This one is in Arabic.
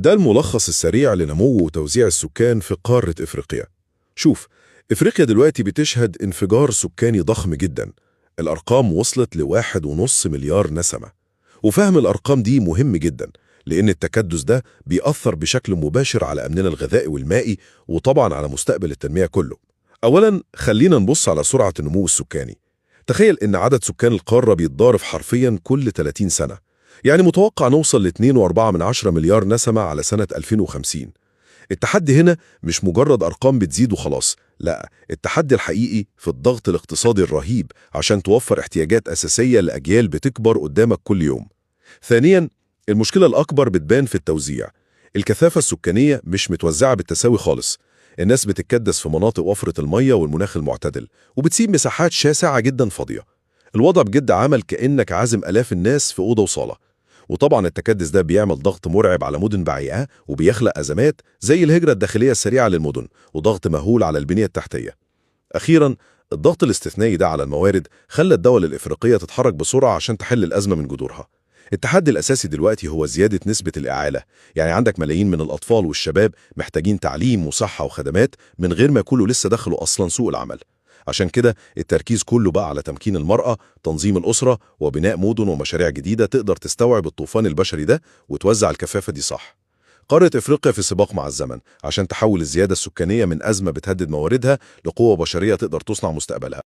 ده الملخص السريع لنمو وتوزيع السكان في قارة إفريقيا. شوف، إفريقيا دلوقتي بتشهد انفجار سكاني ضخم جدا. الأرقام وصلت ل1.5 مليار نسمة. وفهم الأرقام دي مهم جدا، لأن التكدس ده بيأثر بشكل مباشر على أمننا الغذائي والمائي، وطبعا على مستقبل التنمية كله. أولا خلينا نبص على سرعة النمو السكاني. تخيل إن عدد سكان القارة بيتضاعف حرفيا كل 30 سنة. يعني متوقع نوصل ل 2.4 مليار نسمة على سنة 2050. التحدي هنا مش مجرد أرقام بتزيد وخلاص، لا، التحدي الحقيقي في الضغط الاقتصادي الرهيب عشان توفر احتياجات أساسية لأجيال بتكبر قدامك كل يوم. ثانياً، المشكلة الأكبر بتبان في التوزيع. الكثافة السكانية مش متوزعة بالتساوي خالص. الناس بتتكدس في مناطق وفرة المية والمناخ المعتدل، وبتسيب مساحات شاسعة جدا فاضية. الوضع بجد عمل كأنك عازم آلاف الناس في أوضة وصالة. وطبعا التكدس ده بيعمل ضغط مرعب على مدن بعيقة، وبيخلق أزمات زي الهجرة الداخلية السريعة للمدن، وضغط مهول على البنية التحتية. أخيراً، الضغط الاستثنائي ده على الموارد خلى الدول الإفريقية تتحرك بسرعة عشان تحل الأزمة من جذورها. التحدي الأساسي دلوقتي هو زيادة نسبة الإعالة. يعني عندك ملايين من الأطفال والشباب محتاجين تعليم وصحة وخدمات من غير ما يكونوا لسه دخلوا أصلاً سوق العمل. عشان كده التركيز كله بقى على تمكين المرأة، تنظيم الأسرة، وبناء مدن ومشاريع جديدة تقدر تستوعب الطوفان البشري ده وتوزع الكثافة دي صح. قارة إفريقيا في سباق مع الزمن عشان تحول الزيادة السكانية من أزمة بتهدد مواردها لقوة بشرية تقدر تصنع مستقبلها.